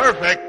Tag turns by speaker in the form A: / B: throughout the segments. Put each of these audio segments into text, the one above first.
A: Perfect.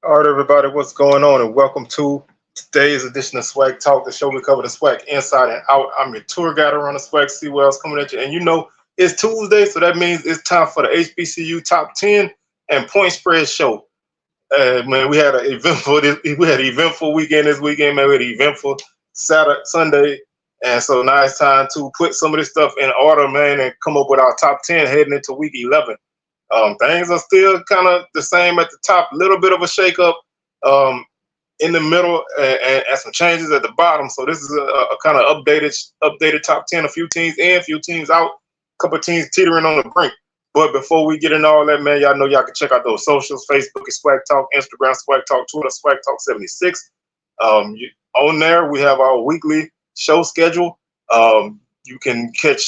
B: All right, everybody, what's going on? And welcome to today's edition of SWAC Talk, the show we cover the SWAC inside and out. I'm your tour guide around the SWAC, see what else coming at you. And you know, it's Tuesday, so that means it's time for the HBCU Top 10 and Point Spread Show. Man, we had an eventful weekend this weekend, man. We had an eventful Sunday. And so now it's time to put some of this stuff in order, man, and come up with our top 10 heading into week 11. Things are still kind of the same at the top, a little bit of a shakeup in the middle and some changes at the bottom. So this is a kind of updated top 10, a few teams in, a few teams out, a couple of teams teetering on the brink. But before we get into all that, man, y'all know y'all can check out those socials. Facebook is SWAC Talk, Instagram SWAC Talk, Twitter SWAC Talk 76. On there, we have our weekly show schedule. You can catch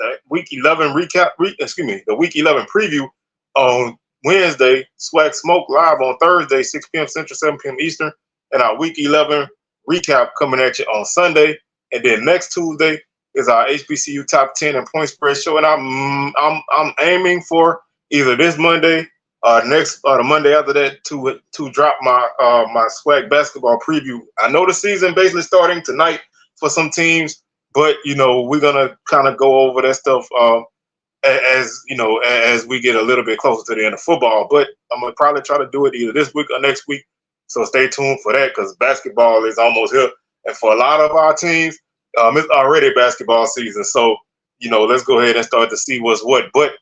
B: the week 11 the week 11 preview on Wednesday, SWAC Smoke live on Thursday, 6 p.m. Central, 7 p.m. Eastern, and our week 11 recap coming at you on Sunday. And then next Tuesday is our HBCU Top 10 and Point Spread Show, and I'm aiming for either this Monday or the Monday after that to drop my my SWAC basketball preview. I know the season basically starting tonight for some teams, but you know we're gonna kind of go over that stuff as we get a little bit closer to the end of football. But I'm gonna probably try to do it either this week or next week. So stay tuned for that because basketball is almost here, and for a lot of our teams, it's already basketball season. So you know, let's go ahead and start to see what's what. But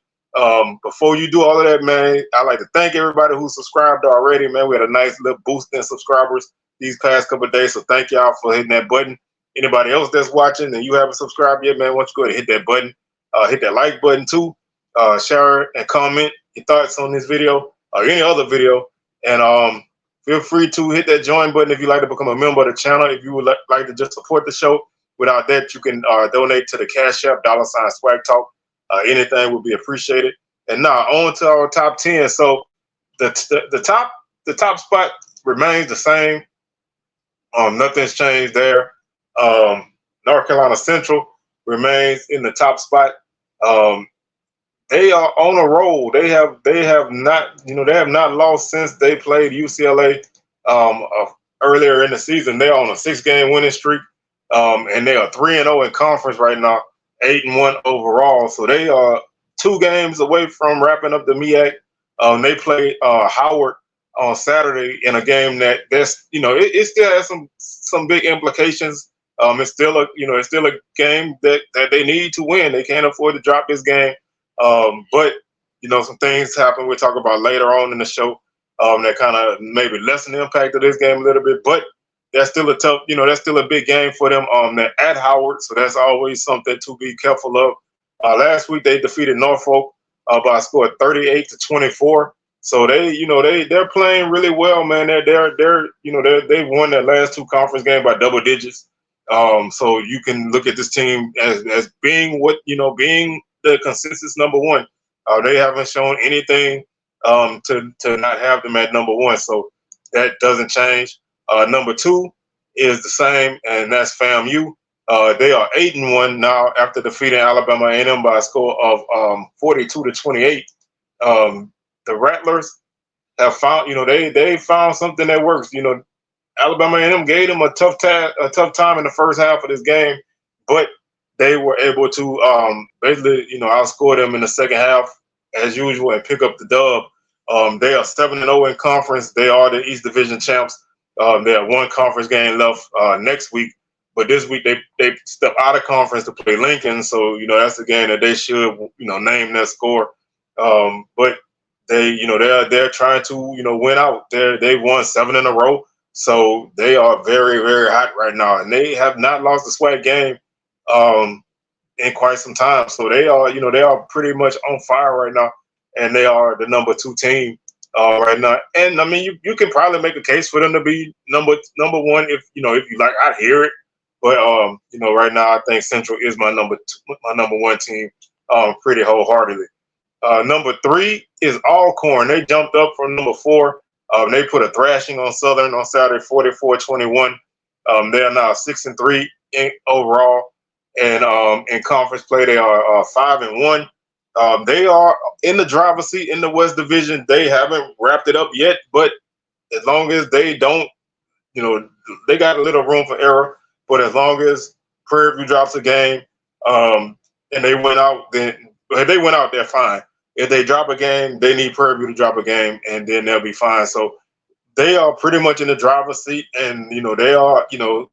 B: before you do all of that, man, I'd like to thank everybody who subscribed already, man. We had a nice little boost in subscribers these past couple of days, so thank y'all for hitting that button. Anybody else that's watching and you haven't subscribed yet, man, why don't you go ahead and hit that button. Hit that like button too. Share and comment your thoughts on this video or any other video. And feel free to hit that join button if you'd like to become a member of the channel. If you would like to just support the show. Without that, you can donate to the Cash App, $SWAC Talk. Anything would be appreciated. And now on to our top 10. So the top spot remains the same. Nothing's changed there. North Carolina Central remains in the top spot. They are on a roll. They have not lost since they played UCLA earlier in the season. They're on a 6-game winning streak. And they are 3-0 in conference right now, 8-1 overall. So they are 2 games away from wrapping up the MEAC. They play Howard on Saturday in a game that it still has some big implications. It's still a game that they need to win. They can't afford to drop this game. But some things happen. We'll talk about later on in the show that kind of maybe lessen the impact of this game a little bit. But that's still a tough, that's still a big game for them. They're at Howard, so that's always something to be careful of. Last week they defeated Norfolk by a score of 38-24. So they're playing really well, man. They've won their last 2 conference games by double digits. So you can look at this team as being being the consensus number 1. They haven't shown anything to not have them at number 1. So that doesn't change. Number 2 is the same, and that's FAMU. They are 8-1 now after defeating Alabama A&M by a score of 42-28. The Rattlers have found, they found something that works. Alabama A&M gave them a tough time in the first half of this game, but they were able to basically, outscore them in the second half as usual and pick up the dub. They are 7-0 in conference. They are the East Division champs. They have 1 conference game left next week, but this week they step out of conference to play Lincoln. So that's the game that they should name their score. But they're trying to win out. They've won 7 in a row. So they are very, very hot right now, and they have not lost a SWAC game in quite some time. So they are, they are pretty much on fire right now, and they are the number 2 team right now. And I mean, you can probably make a case for them to be number one if you like. I hear it, but right now I think Central is my number 1 team, pretty wholeheartedly. Number 3 is Alcorn. They jumped up from number 4. They put a thrashing on Southern on Saturday, 44-21. They are now 6-3 overall, and in conference play they are 5-1. They are in the driver's seat in the West Division. They haven't wrapped it up yet, but as long as they don't, they got a little room for error. But as long as Prairie View drops a game, and they went out, then if they went out, they're fine. If they drop a game, they need Prairie View to drop a game, and then they'll be fine. So they are pretty much in the driver's seat, and they are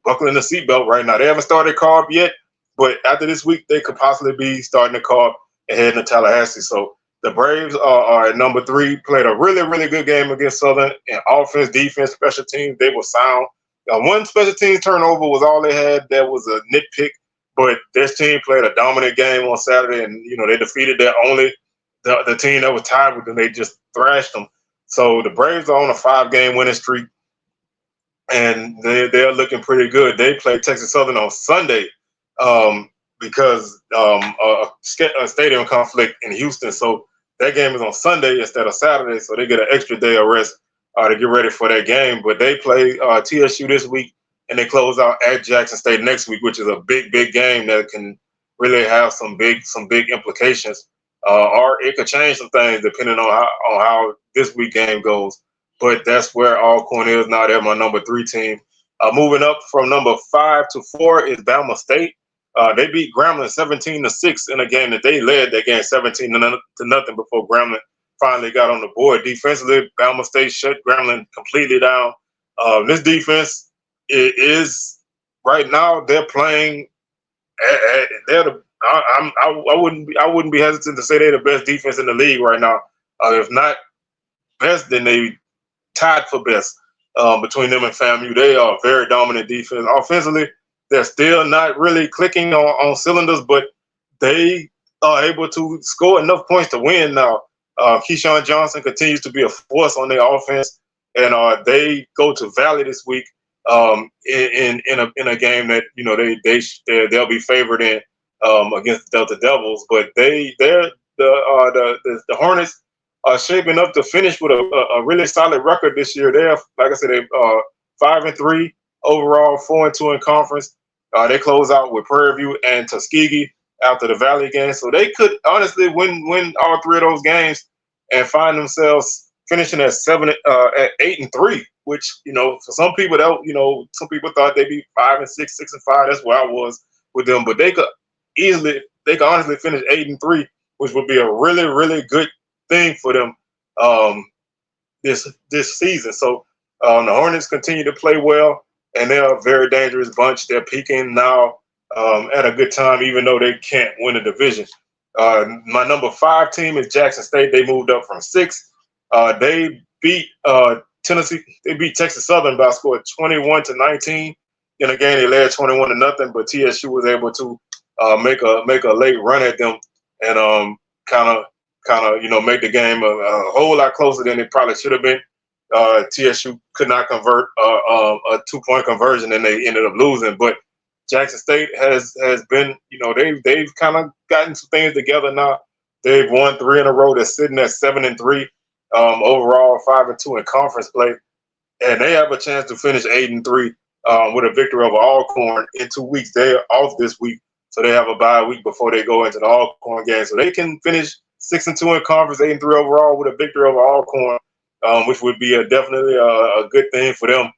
B: buckling the seatbelt right now. They haven't started carb yet, but after this week, they could possibly be starting the carb and heading to Tallahassee. So the Braves are at number 3. Played a really, really good game against Southern in offense, defense, special teams. They were sound. One special teams turnover was all they had. That was a nitpick, but this team played a dominant game on Saturday, and they defeated the team that was tied with them. They just thrashed them. So the Braves are on a 5-game winning streak, and they're looking pretty good. They play Texas Southern on Sunday because a stadium conflict in Houston. So that game is on Sunday instead of Saturday, so they get an extra day of rest to get ready for that game. But they play TSU this week, and they close out at Jackson State next week, which is a big, big game that can really have some big implications. Or it could change some things depending on how this week game goes. But that's where Alcorn is now. They're my number 3 team. Moving up from number 5 to 4 is Bama State. They beat Grambling 17-6 in a game that they led that game 17-0 before Grambling finally got on the board. Defensively, Bama State shut Grambling completely down. This defense is right now. They're playing. They're the. I wouldn't be hesitant to say they're the best defense in the league right now. If not best, then they tied for best between them and FAMU. They are very dominant defense. Offensively, they're still not really clicking on cylinders, but they are able to score enough points to win now. Keyshawn Johnson continues to be a force on their offense, and they go to Valley this week in a game that they'll be favored in. Against the Delta Devils, but the Hornets are shaping up to finish with a really solid record this year. They're, like I said, they 5-3 overall, 4-2 in conference. They close out with Prairie View and Tuskegee after the Valley game, so they could honestly win all 3 of those games and find themselves finishing at 8-3. Which for some people some people thought they'd be 5-6, 6-5. That's where I was with them, but they could honestly finish 8-3, which would be a really, really good thing for them this season. So the Hornets continue to play well, and they're a very dangerous bunch. They're peaking now at a good time, even though they can't win a division. My number 5 team is Jackson State. They moved up from 6. They beat Tennessee. They beat Texas Southern by a score of 21-19. In a game they led 21-0, but TSU was able to make a late run at them and kind of make the game a whole lot closer than it probably should have been. TSU could not convert a 2-point conversion, and they ended up losing. But Jackson State has been, they've kind of gotten some things together now. They've won 3 in a row. They're sitting at 7-3 overall, 5-2 in conference play, and they have a chance to finish 8-3 with a victory over Alcorn in 2 weeks. They're off this week, so they have a bye week before they go into the Alcorn game. So they can finish 6-2 in conference, 8-3 overall with a victory over Alcorn, which would be definitely a good thing for them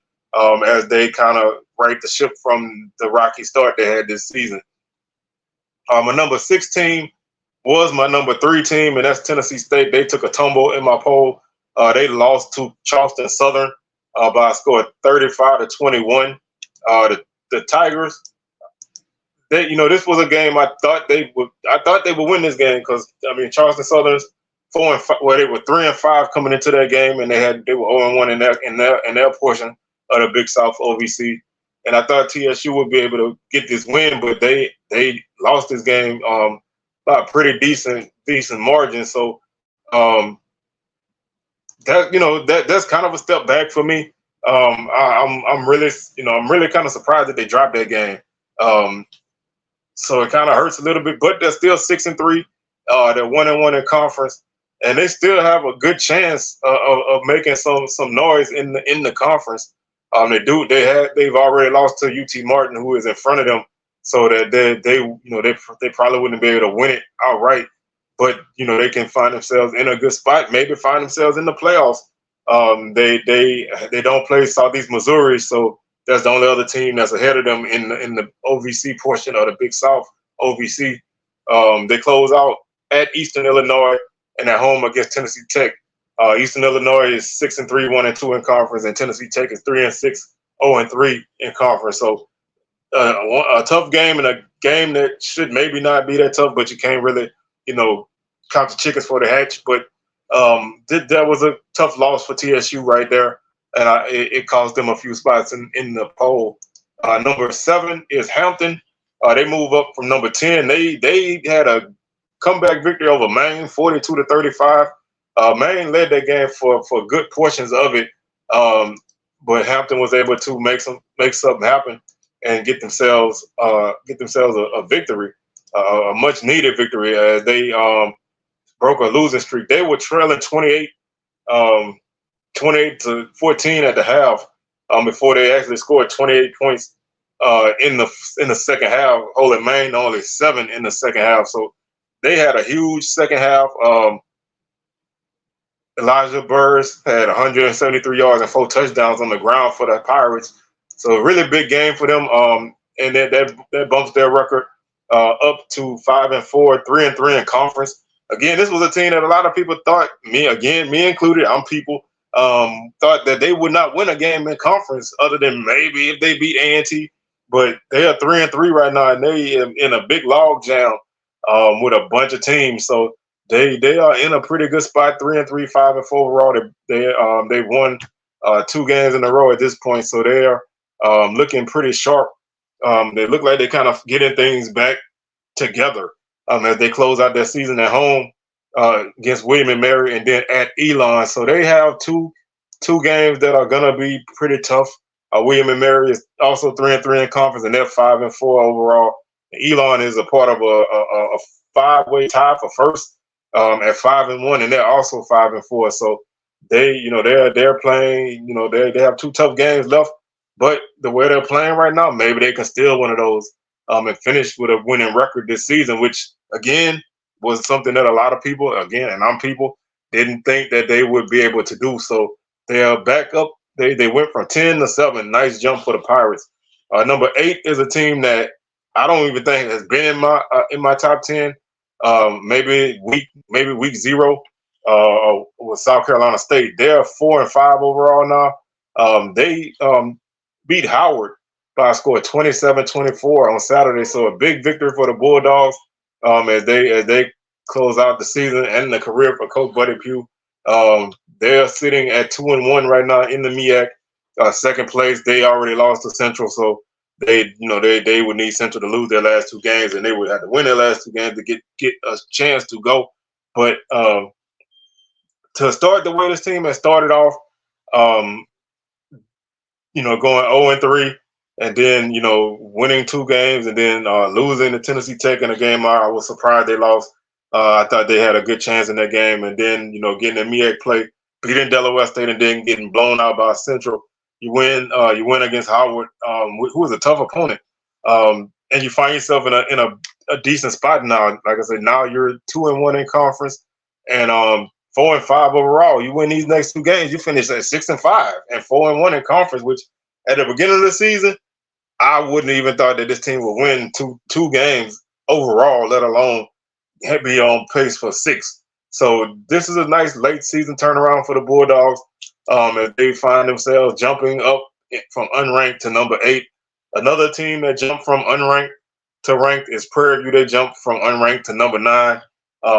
B: as they kind of right the ship from the rocky start they had this season. My number 6 team was my number 3 team, and that's Tennessee State. They took a tumble in my poll. They lost to Charleston Southern by a score of 35-21. The Tigers, this was a game I thought they would win this game because Charleston Southern's 4-5. Well, they were 3-5 coming into that game, and they were 0-1 in their portion of the Big South OVC. And I thought TSU would be able to get this win, but they lost this game by a pretty decent margin. So that's kind of a step back for me. I'm really kind of surprised that they dropped that game. So it kind of hurts a little bit, but they're still 6-3. They're 1-1 in conference, and they still have a good chance of making some noise in the conference. They've already lost to UT Martin, who is in front of them, so that they probably wouldn't be able to win it outright. But they can find themselves in a good spot, maybe find themselves in the playoffs. They don't play Southeast Missouri, so that's the only other team that's ahead of them in the OVC portion of the Big South OVC. They close out at Eastern Illinois and at home against Tennessee Tech. Eastern Illinois is 6-3, 1-2 in conference, and Tennessee Tech is 3-6, 0-3 in conference. So a tough game, and a game that should maybe not be that tough, but you can't really, count the chickens for the hatch. But that was a tough loss for TSU right there, and it cost them a few spots in the poll. Number 7 is Hampton. They move up from number 10. They had a comeback victory over Maine, 42-35. Maine led that game for good portions of it, but Hampton was able to make something happen and get themselves a victory, a much needed victory, as they broke a losing streak. They were trailing 28-14 at the half before they actually scored 28 points in the second half, holding Maine only 7 in the second half. So they had a huge second half. Elijah Burrs had 173 yards and 4 touchdowns on the ground for the Pirates. So a really big game for them. And that bumps their record up to 5-4, 3-3 in conference. Again, this was a team that a lot of people thought, me included, thought that they would not win a game in conference other than maybe if they beat A&T. But they are 3-3 right now, and they in a big log jam with a bunch of teams. So they are in a pretty good spot, 3-3, 5-4 overall. They won 2 games in a row at this point, so they are looking pretty sharp. They look like they're kind of getting things back together as they close out their season at home against William and Mary, and then at Elon. So they have two games that are gonna be pretty tough. William and Mary is also 3-3 in conference, and they're 5-4 overall. Elon is a part of a 5-way tie for first at 5-1, and they're also 5-4. So they're playing. They have 2 tough games left, but the way they're playing right now, maybe they can steal one of those and finish with a winning record this season, which again was something that a lot of people, didn't think that they would be able to do. So they are back up. They went from 10-7. Nice jump for the Pirates. Number 8 is a team that I don't even think has been in my top 10. Maybe week 0 with South Carolina State. They're 4-5 overall now. They beat Howard by a score of 27-24 on Saturday. So a big victory for the Bulldogs as they close out the season and the career for Coach Buddy Pugh. They're sitting at 2-1 right now in the MEAC. Second place, they already lost to Central, so they would need Central to lose their last 2 games, and they would have to win their last 2 games to get a chance to go. But to start the way this team has started off, going 0-3, and then winning 2 games, and then losing to Tennessee Tech in a game I was surprised they lost. I thought they had a good chance in that game, and then getting the MEAC play, beating Delaware State, and then getting blown out by Central. You win against Howard, who is a tough opponent, and you find yourself in a decent spot now. Like I said, now you're 2-1 in conference, and 4-5 overall. You win these next 2 games, you finish at 6-5 and 4-1 in conference. Which at the beginning of the season, I wouldn't even thought that this team would win two games overall, let alone be on pace for 6. So this is a nice late season turnaround for the Bulldogs as they find themselves jumping up from unranked to number 8. Another team that jumped from unranked to ranked is Prairie View. They jumped from unranked to number 9.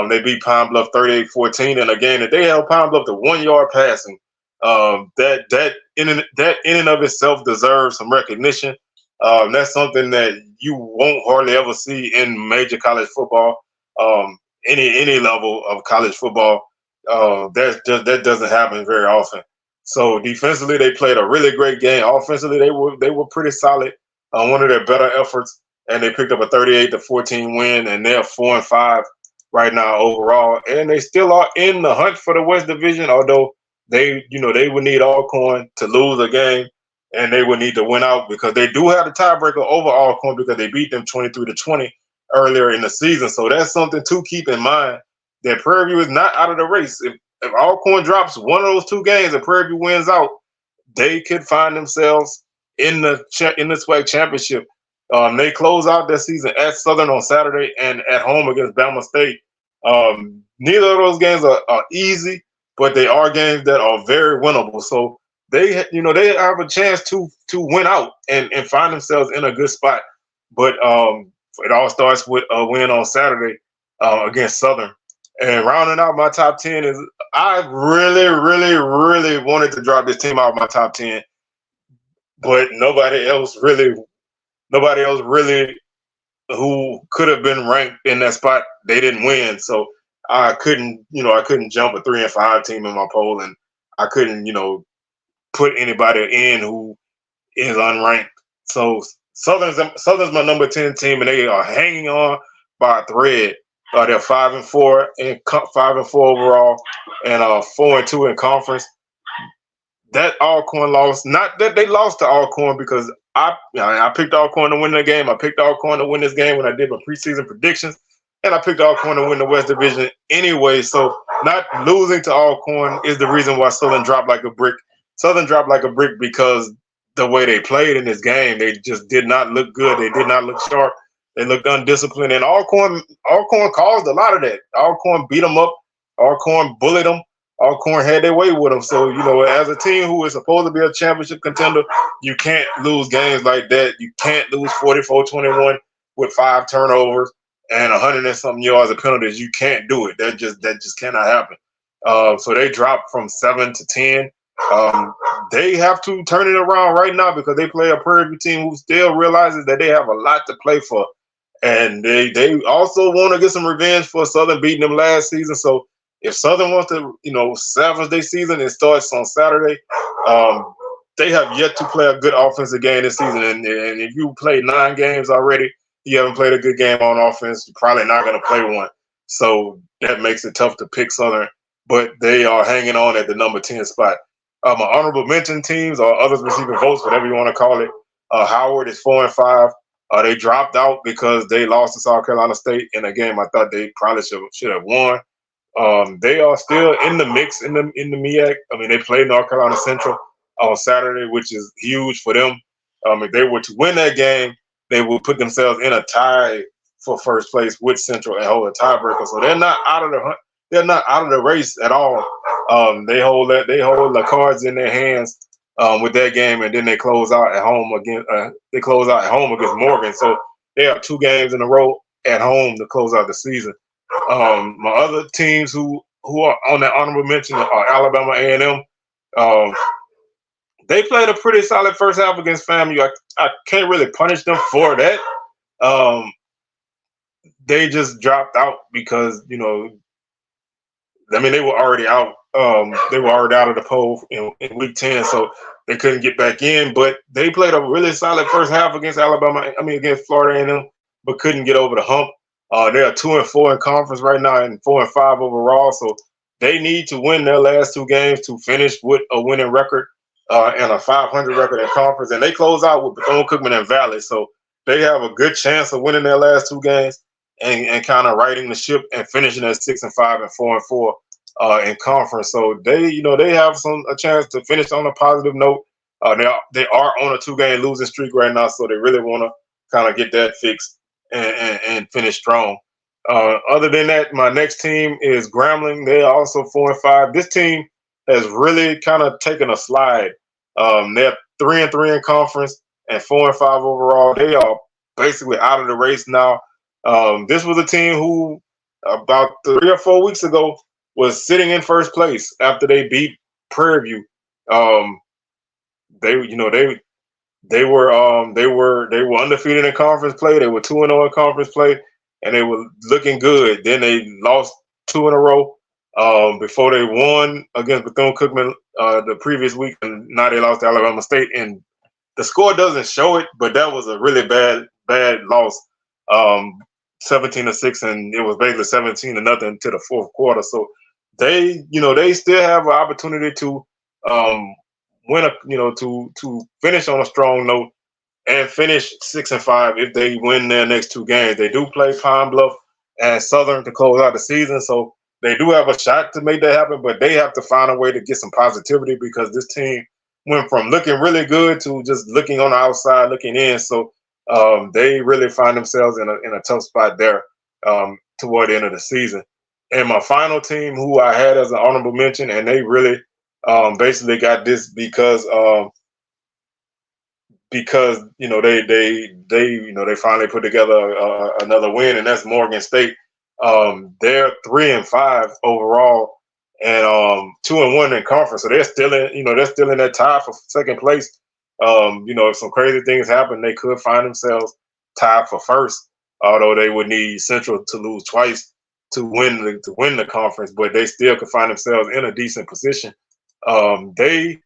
B: They beat Pine Bluff 38-14 in a game that they held Pine Bluff to 1 yard passing That in and of itself deserves some recognition. That's something that you won't hardly ever see in major college football, any level of college football. That doesn't happen very often. So defensively, they played a really great game. Offensively, they were pretty solid. One of their better efforts, and they picked up a 38-14 win, and they're 4-5 right now overall, and they still are in the hunt for the West Division. Although they would need Alcorn to lose a game, and they would need to win out because they do have the tiebreaker over Alcorn because they beat them 23-20 earlier in the season. So that's something to keep in mind. That Prairie View is not out of the race. If Alcorn drops one of those two games and Prairie View wins out, they could find themselves in the SWAC championship. They close out their season at Southern on Saturday and at home against Bama State. Neither of those games are easy, but they are games that are very winnable. So they have a chance to win out and find themselves in a good spot. But it all starts with a win on Saturday against Southern. And rounding out my top 10 is I really, really, really wanted to drop this team out of my top 10, but nobody else really who could have been ranked in that spot, they didn't win. So I couldn't jump a 3-5 team in my poll, and I couldn't, put anybody in who is unranked. So Southern's my number 10 team, and they are hanging on by a thread. They're 5-4 and 5-4 overall, and 4-2 in conference. That Alcorn loss, not that they lost to Alcorn because I picked Alcorn to win the game. I picked Alcorn to win this game when I did my preseason predictions, and I picked Alcorn to win the West Division anyway. So not losing to Alcorn is the reason why Southern dropped like a brick. Southern dropped like a brick because the way they played in this game, they just did not look good. They did not look sharp. They looked undisciplined, and Alcorn caused a lot of that. Alcorn beat them up. Alcorn bullied them. Alcorn had their way with them. So, as a team who is supposed to be a championship contender, you can't lose games like that. You can't lose 44-21 with 5 turnovers and 100 and something yards of penalties. You can't do it. That just cannot happen. So they dropped from 7 to 10. They have to turn it around right now because they play a Prairie View team who still realizes that they have a lot to play for. And they also want to get some revenge for Southern beating them last season. So if Southern wants to, salvage their season, it starts on Saturday. They have yet to play a good offensive game this season. And if you played 9 games already, you haven't played a good game on offense, you're probably not going to play one. So that makes it tough to pick Southern. But they are hanging on at the number 10 spot. My honorable mention teams or others receiving votes, whatever you want to call it. Howard is 4-5. They dropped out because they lost to South Carolina State in a game I thought they probably should have won. They are still in the mix in the MEAC. I mean, they played North Carolina Central on Saturday, which is huge for them. If they were to win that game, they would put themselves in a tie for first place with Central and hold a tiebreaker. So they're not out of the hunt. They're not out of the race at all. They hold the cards in their hands with that game, and then they close out at home again. They close out at home against Morgan. So they have 2 games in a row at home to close out the season. My other teams who are on that honorable mention are Alabama A&M. They played a pretty solid first half against FAMU. I can't really punish them for that. They just dropped out because they were already out. They were already out of the poll in week 10, so they couldn't get back in. But they played a really solid first half against against Florida A&M, but couldn't get over the hump. They are 2-4 in conference right now and 4-5 overall. So they need to win their last 2 games to finish with a winning record and a 500 record in conference. And they close out with Bethune-Cookman and Valley. So they have a good chance of winning their last 2 games and kind of righting the ship and finishing at 6-5 and 4-4 in conference. So they have a chance to finish on a positive note. They are on a 2-game losing streak right now, so they really want to kind of get that fixed and finish strong. Other than that, my next team is Grambling. They are also 4-5. This team has really kind of taken a slide. They're 3-3 in conference and 4-5 overall. They are basically out of the race now. This was a team who about 3 or 4 weeks ago was sitting in first place after they beat Prairie View They they were undefeated in conference play. They were 2-0 in conference play, and they were looking good. Then they lost 2 in a row before they won against Bethune-Cookman the previous week, and now they lost to Alabama State. And the score doesn't show it, but that was a really bad loss, 17-6, and it was basically 17-0 to the fourth quarter. So they still have an opportunity to um, to finish on a strong note and finish 6-5 if they win their next two games. They do play Pine Bluff and Southern to close out the season, so they do have a shot to make that happen. But they have to find a way to get some positivity because this team went from looking really good to just looking on the outside, looking in. So they really find themselves in a tough spot there toward the end of the season. And my final team, who I had as an honorable mention, and they really basically got this because they finally put together another win, and that's Morgan State. They're 3-5 overall, and 2-1 in conference, so they're still in that tie for second place. If some crazy things happen, they could find themselves tied for first. Although they would need Central to lose twice to win the conference, but they still could find themselves in a decent position. They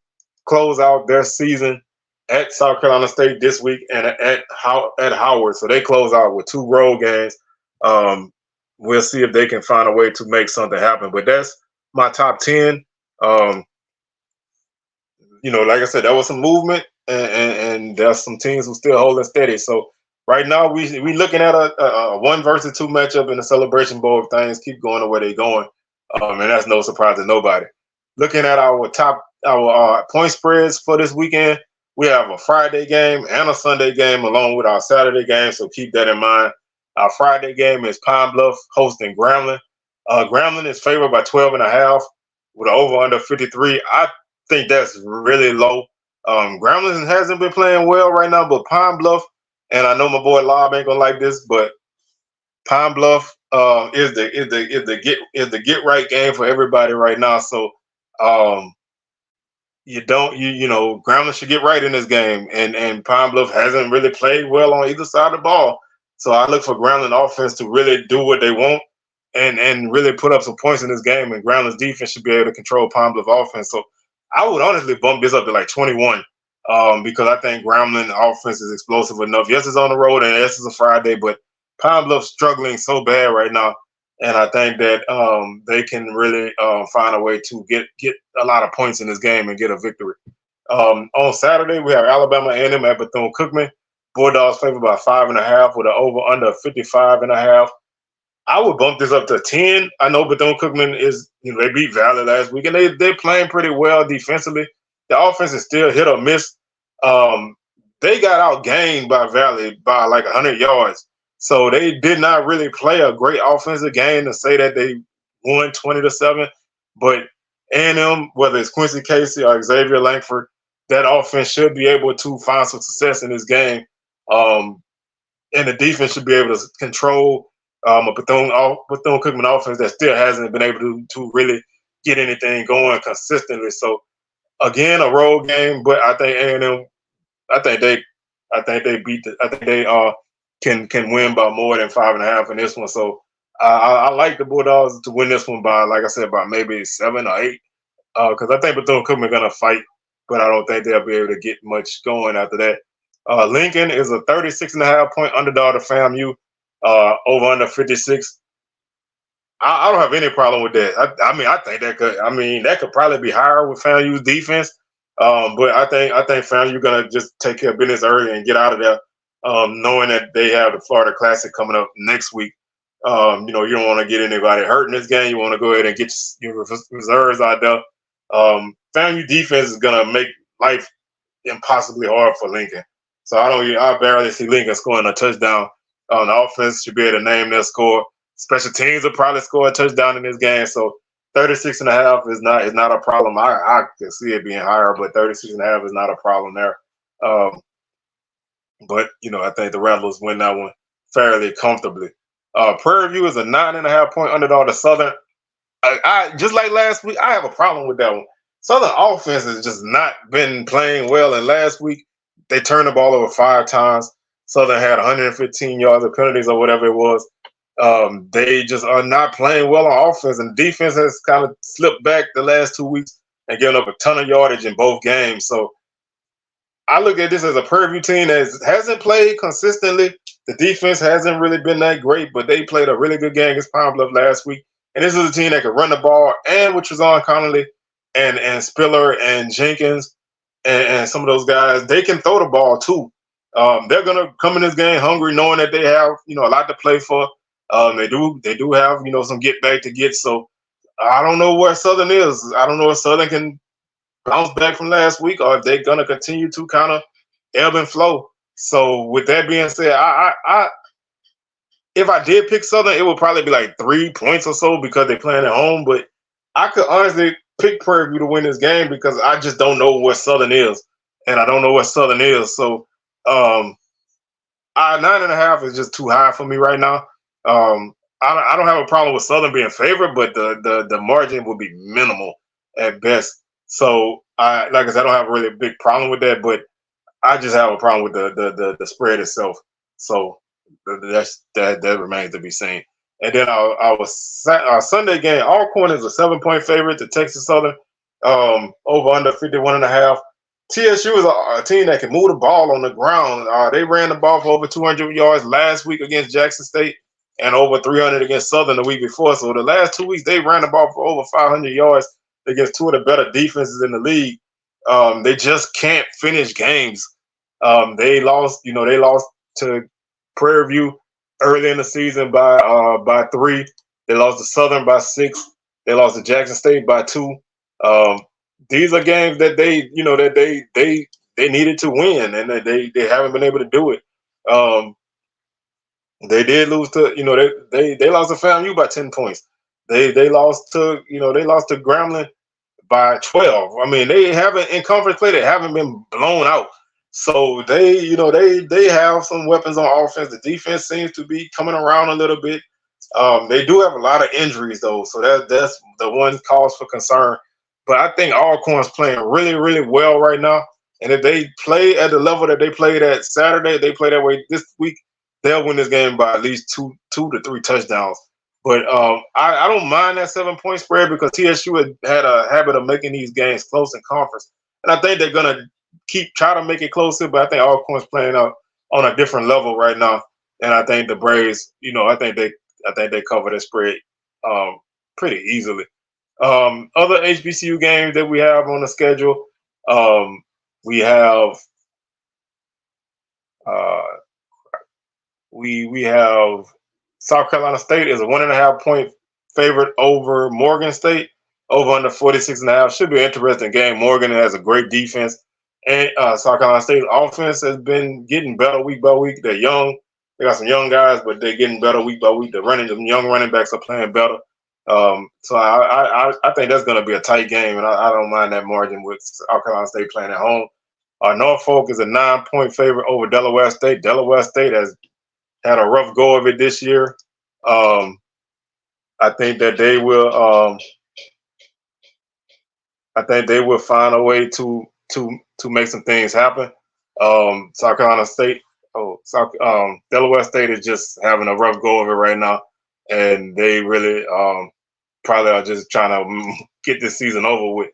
B: close out their season at South Carolina State this week and at Howard. So they close out with 2 road games. We'll see if they can find a way to make something happen. But that's my top 10. Like I said, there was some movement, and there's some teams who still holding steady. So right now we looking at a 1 versus 2 matchup in the Celebration Bowl if things keep going the way they're going. And that's no surprise to nobody. Looking at our point spreads for this weekend, we have a Friday game and a Sunday game along with our Saturday game, so keep that in mind. Our Friday game is Pine Bluff hosting Grambling. Grambling is favored by 12.5 with an over-under 53. I think that's really low. Grambling hasn't been playing well right now, but Pine Bluff, and I know my boy Lob ain't gonna like this, but Pine Bluff is the get right game for everybody right now. So Grambling should get right in this game, and Pine Bluff hasn't really played well on either side of the ball. So I look for Grambling offense to really do what they want and really put up some points in this game, and Grambling's defense should be able to control Pine Bluff offense. So I would honestly bump this up to like 21 because I think Grambling offense is explosive enough. Yes, it's on the road, and yes, it's a Friday, but Pine Bluff's struggling so bad right now, and I think that they can really find a way to get a lot of points in this game and get a victory. On Saturday, we have Alabama A&M at Bethune-Cookman. Bulldogs favored by 5.5 with an over/under 55.5. I would bump this up to 10. I know Bethune-Cookman they beat Valley last week, and they're playing pretty well defensively. The offense is still hit or miss. They got outgained by Valley by like 100 yards. So they did not really play a great offensive game to say that they won 20-7. But A&M, whether it's Quincy Casey or Xavier Langford, that offense should be able to find some success in this game. And the defense should be able to control a Bethune-Cookman offense that still hasn't been able to really get anything going consistently. So again, a road game, but I think A&M, I think they can win by more than 5.5 in this one. So I like the Bulldogs to win this one by, like I said, by maybe 7 or 8. Because I think Bethune-Cookman gonna fight, but I don't think they'll be able to get much going after that. Lincoln is a 36.5 point underdog to FAMU, over under 56. I don't have any problem with that. I think that could probably be higher with FAMU's defense. But I think FAMU gonna just take care of business early and get out of there, knowing that they have the Florida Classic coming up next week. You don't want to get anybody hurt in this game. You want to go ahead and get your reserves out there. FAMU defense is gonna make life impossibly hard for Lincoln. So I barely see Lincoln scoring a touchdown. The offense should be able to name their score. Special teams will probably score a touchdown in this game. So 36.5 is not a problem. I can see it being higher, but 36.5 is not a problem there. But I think the Rattlers win that one fairly comfortably. Prairie View is a 9.5 point underdog to Southern. I just like last week, I have a problem with that one. Southern offense has just not been playing well. And last week they turned the ball over 5 times. Southern had 115 yards of penalties or whatever it was. They just are not playing well on offense, and defense has kind of slipped back the last 2 weeks and given up a ton of yardage in both games. So I look at this as a Prairie View team that hasn't played consistently. The defense hasn't really been that great, but they played a really good game against Pine Bluff last week. And this is a team that could run the ball, and with Trezon Connolly and Spiller and Jenkins and some of those guys, they can throw the ball too. They're gonna come in this game hungry, knowing that they have a lot to play for. They do have some get back to get. So I don't know where Southern is. I don't know if Southern can bounce back from last week, or if they're gonna continue to kind of ebb and flow. So with that being said, I if I did pick Southern, it would probably be like 3 points or so because they're playing at home. But I could honestly pick Prairie View to win this game because I just don't know what Southern is, and I don't know what Southern is. So 9.5 is just too high for me right now. I don't have a problem with Southern being favored, but the margin would be minimal at best. So like I said, I don't have a really big problem with that, but I just have a problem with the spread itself. So that remains to be seen. And then our Sunday game, Alcorn is a 7-point favorite to Texas Southern, over under 51.5. TSU is a team that can move the ball on the ground. They ran the ball for over 200 yards last week against Jackson State and over 300 against Southern the week before. So the last 2 weeks, they ran the ball for over 500 yards against two of the better defenses in the league. They just can't finish games. They lost to Prairie View early in the season by 3. They lost to Southern by 6. They lost to Jackson State by 2. These are games that they needed to win, and they haven't been able to do it. They did lose to they lost to FAMU by 10 points. They lost to Grambling by 12. I mean, they haven't in conference play. They haven't been blown out. So they have some weapons on offense. The defense seems to be coming around a little bit. They do have a lot of injuries though, so that's the one cause for concern. But I think Alcorn's playing really, really well right now. And if they play at the level that they played at Saturday, they play that way this week, they'll win this game by at least two to three touchdowns. But I don't mind that 7-point spread because TSU had a habit of making these games close in conference. And I think they're going to try to make it closer, but I think Alcorn's playing out on a different level right now. And I think the Braves, I think they cover the spread pretty easily. Other HBCU games that we have on the schedule, we have we have South Carolina State is a 1.5-point favorite over Morgan State, over under 46.5. Should be an interesting game. Morgan has a great defense, and South Carolina State's offense has been getting better week by week. They're young. They got some young guys, but they're getting better week by week. The young running backs are playing better. So I think that's going to be a tight game, and I don't mind that margin with South Carolina State playing at home. Norfolk is a 9-point favorite over Delaware State. Delaware State has had a rough go of it this year. I think that they will. I think they will find a way to make some things happen. South Carolina State, Delaware State is just having a rough go of it right now, and they really probably are just trying to get this season over with.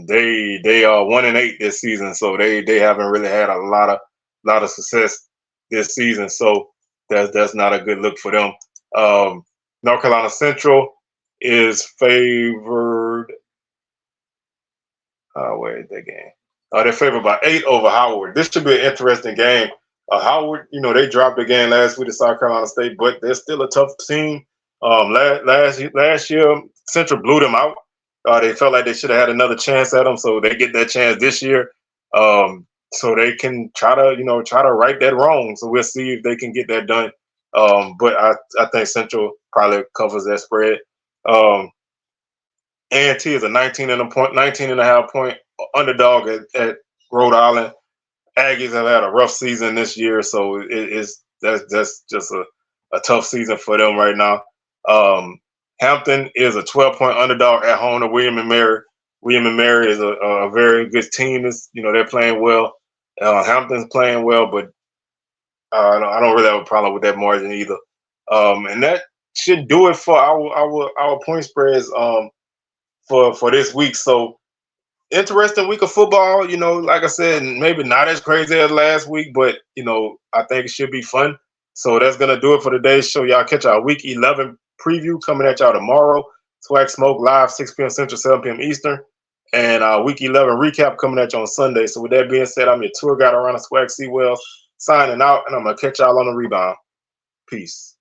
B: They are 1-8 this season, so they haven't really had a lot of success this season. So that's not a good look for them. North Carolina Central is favored. Where is that game? They're favored by 8 over Howard. This should be an interesting game. Howard, they dropped the game last week to South Carolina State, but they're still a tough team. Last year, Central blew them out. They felt like they should have had another chance at them, so they get that chance this year. So they can try to right that wrong. So we'll see if they can get that done. But I think Central probably covers that spread. A&T is a 19.5 point underdog at Rhode Island. Aggies have had a rough season this year, so that's just a tough season for them right now. Hampton is a 12-point underdog at home to William and Mary. William and Mary is a very good team. They're playing well. Hampton's playing well, but I don't really have a problem with that margin either. And that should do it for our point spreads for this week. So interesting week of football. Like I said, maybe not as crazy as last week, but I think it should be fun. So that's gonna do it for today's show. Y'all catch our week 11 preview coming at y'all tomorrow. Swag Smoke live 6 p.m. Central, 7 p.m. Eastern, and week 11 recap coming at you on Sunday. So with that being said, I'm your tour guide around the Swag Seawells signing out, and I'm gonna catch y'all on the rebound. Peace.